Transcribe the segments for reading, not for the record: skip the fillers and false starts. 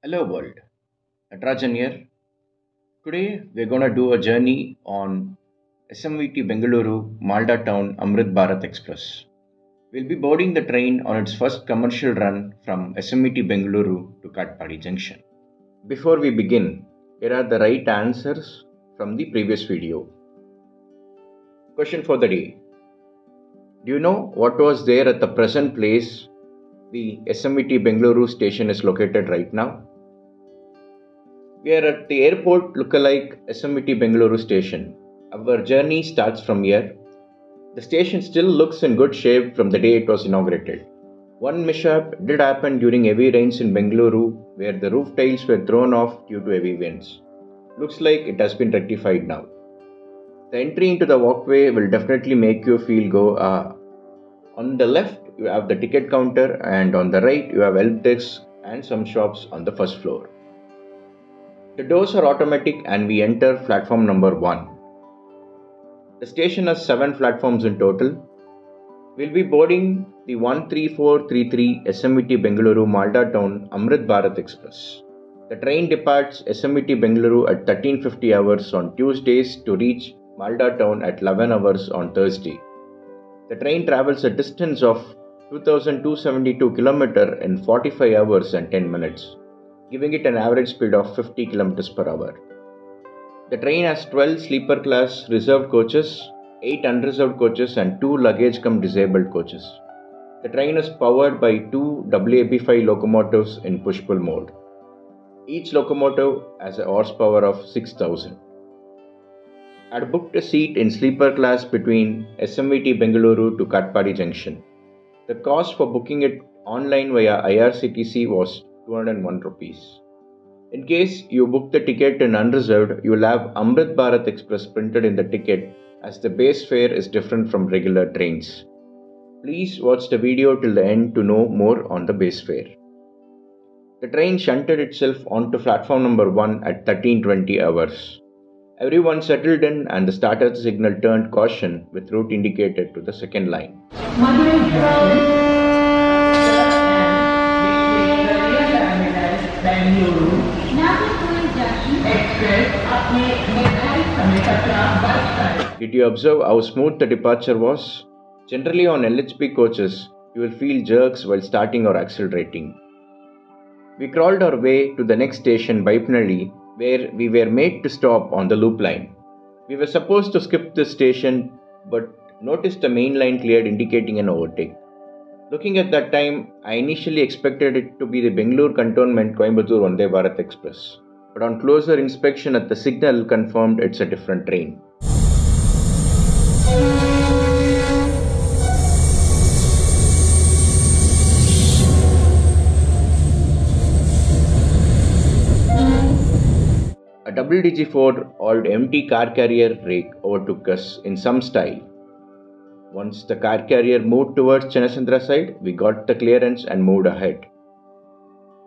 Hello world, Natarajan here. Today we're going to do a journey on SMVT Bengaluru Malda Town Amrit Bharat Express. We'll be boarding the train on its first commercial run from SMVT Bengaluru to Katpadi Junction. Before we begin, here are the right answers from the previous video. Question for the day. Do you know what was there at the present place the SMVT Bengaluru station is located right now? We are at the airport lookalike SMVT Bengaluru station. Our journey starts from here. The station still looks in good shape from the day it was inaugurated. One mishap did happen during heavy rains in Bengaluru where the roof tiles were thrown off due to heavy winds. Looks like it has been rectified now. The entry into the walkway will definitely make you feel go ah. On the left you have the ticket counter and on the right you have help desk and some shops on the first floor. The doors are automatic and we enter platform number 1. The station has 7 platforms in total. We'll be boarding the 13433 SMVT Bengaluru Malda Town Amrit Bharat Express. The train departs SMVT Bengaluru at 13:50 hours on Tuesdays to reach Malda Town at 11 hours on Thursday. The train travels a distance of 2272 km in 45 hours and 10 minutes. Giving it an average speed of 50 km per hour. The train has 12 sleeper class reserved coaches, 8 unreserved coaches and 2 luggage cum disabled coaches. The train is powered by 2 WAB5 locomotives in push-pull mode. Each locomotive has a horsepower of 6000. I had booked a seat in sleeper class between SMVT Bengaluru to Katpadi Junction. The cost for booking it online via IRCTC was 201 rupees. In case you book the ticket in unreserved, you will have Amrit Bharat Express printed in the ticket as the base fare is different from regular trains. Please watch the video till the end to know more on the base fare. The train shunted itself onto platform number 1 at 13:20 hours. Everyone settled in and the starter signal turned caution with route indicated to the second line. Did you observe how smooth the departure was? Generally on LHB coaches, you will feel jerks while starting or accelerating. We crawled our way to the next station, Baipnalli, where we were made to stop on the loop line. We were supposed to skip this station, but noticed the main line cleared indicating an overtake. Looking at that time, I initially expected it to be the Bengaluru Cantonment Coimbatore Vande Bharat Express. But on closer inspection at the signal confirmed it's a different train. A double DG4 old empty car carrier rake overtook us in some style. Once the car carrier moved towards Chenasandra side, we got the clearance and moved ahead.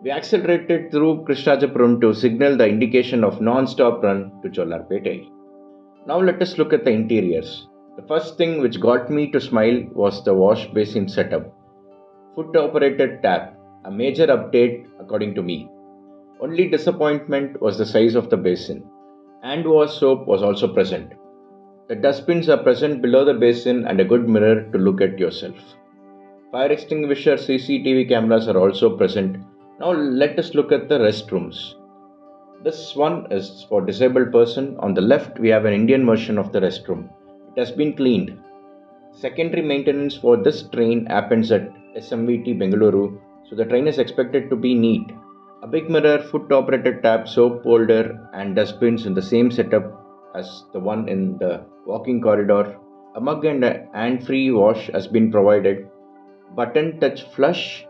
We accelerated through Krishnajapuram to signal the indication of non-stop run to Chollarpete. Now let us look at the interiors. The first thing which got me to smile was the wash basin setup. Foot operated tap, a major update according to me. Only disappointment was the size of the basin. Hand wash soap was also present. The dustbins are present below the basin and a good mirror to look at yourself. Fire extinguisher CCTV cameras are also present. Now let us look at the restrooms. This one is for disabled person. On the left we have an Indian version of the restroom. It has been cleaned. Secondary maintenance for this train happens at SMVT Bengaluru, so the train is expected to be neat. A big mirror, foot operated tap, soap holder and dustbins in the same setup as the one in the walking corridor. A mug and a hand-free wash has been provided. Button touch flush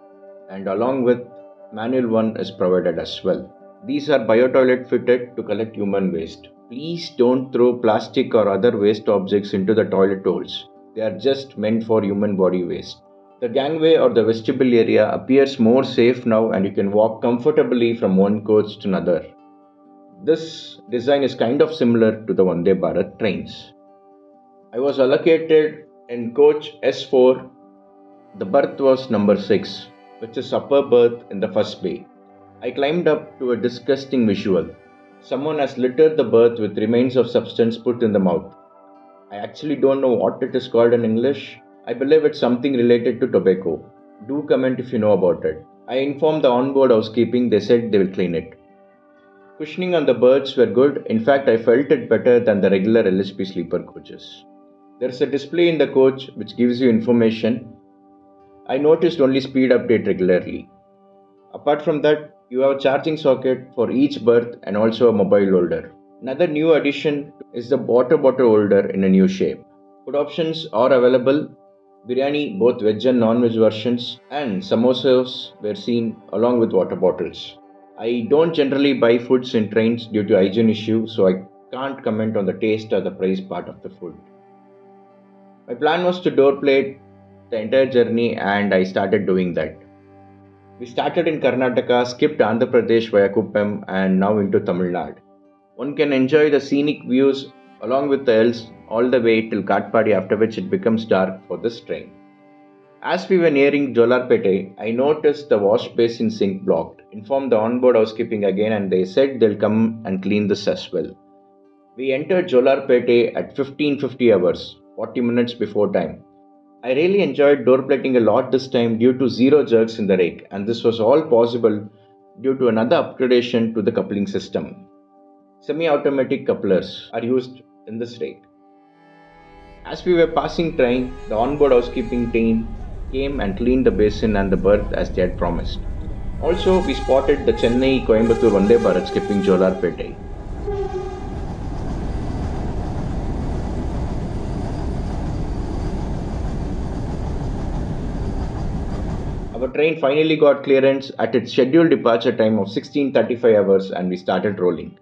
and along with manual one is provided as well. These are bio-toilet fitted to collect human waste. Please don't throw plastic or other waste objects into the toilet holes. They are just meant for human body waste. The gangway or the vestibule area appears more safe now and you can walk comfortably from one coach to another. This design is kind of similar to the Vande Bharat trains. I was allocated in coach S4. The berth was number 6, which is upper berth in the first bay. I climbed up to a disgusting visual. Someone has littered the berth with remains of substance put in the mouth. I actually don't know what it is called in English. I believe it's something related to tobacco. Do comment if you know about it. I informed the onboard housekeeping, they said they will clean it. Cushioning on the berths were good. In fact, I felt it better than the regular LHP sleeper coaches. There is a display in the coach which gives you information. I noticed only speed update regularly. Apart from that, you have a charging socket for each berth and also a mobile holder. Another new addition is the water bottle holder in a new shape. Food options are available. Biryani, both veg and non-veg versions, and samosas were seen along with water bottles. I don't generally buy foods in trains due to hygiene issues, so I can't comment on the taste or the price part of the food. My plan was to door plate the entire journey, and I started doing that. We started in Karnataka, skipped Andhra Pradesh via Kuppam, and now into Tamil Nadu. One can enjoy the scenic views along with the hills all the way till Katpadi, after which it becomes dark for this train. As we were nearing Jolarpete, I noticed the wash basin sink blocked. Informed the onboard housekeeping again, and they said they'll come and clean this as well. We entered Jolarpete at 15:50 hours, 40 minutes before time. I really enjoyed door plating a lot this time due to zero jerks in the rake, and this was all possible due to another upgradation to the coupling system. Semi-automatic couplers are used in this rake. As we were passing train, the onboard housekeeping team came and cleaned the basin and the berth as they had promised. Also, we spotted the Chennai Coimbatore Vande Bharat skipping Jolarpete. Our train finally got clearance at its scheduled departure time of 16:35 hours, and we started rolling.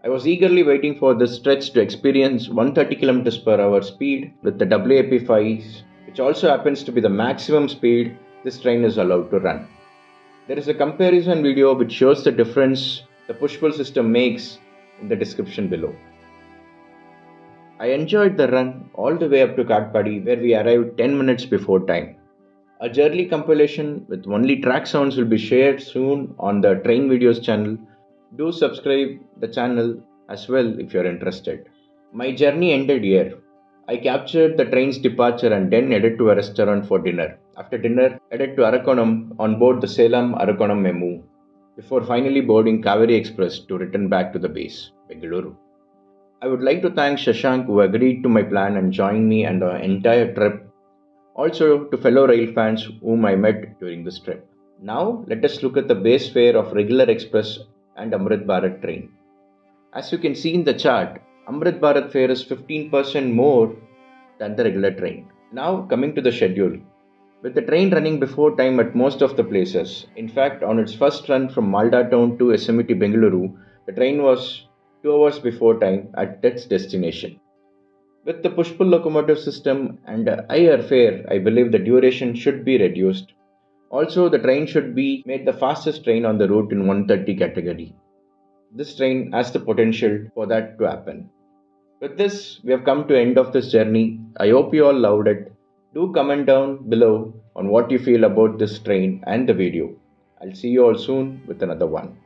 I was eagerly waiting for this stretch to experience 130 km per hour speed with the WAP5s, which also happens to be the maximum speed this train is allowed to run. There is a comparison video which shows the difference the push-pull system makes in the description below. I enjoyed the run all the way up to Katpadi, where we arrived 10 minutes before time. A journey compilation with only track sounds will be shared soon on the Train Videos channel. Do subscribe the channel as well if you are interested. My journey ended here. I captured the train's departure and then headed to a restaurant for dinner. After dinner, headed to Arakonam on board the Salem Arakonam Memu before finally boarding Kaveri Express to return back to the base, Bengaluru. I would like to thank Shashank who agreed to my plan and joined me and the entire trip. Also to fellow rail fans whom I met during this trip. Now let us look at the base fare of regular express and Amrit Bharat train. As you can see in the chart, Amrit Bharat fare is 15% more than the regular train. Now coming to the schedule. With the train running before time at most of the places, in fact on its first run from Malda town to SMT Bengaluru, the train was 2 hours before time at its destination. With the push-pull locomotive system and a higher fare, I believe the duration should be reduced. Also, the train should be made the fastest train on the route in 130 category. This train has the potential for that to happen. With this, we have come to the end of this journey. I hope you all loved it. Do comment down below on what you feel about this train and the video. I'll see you all soon with another one.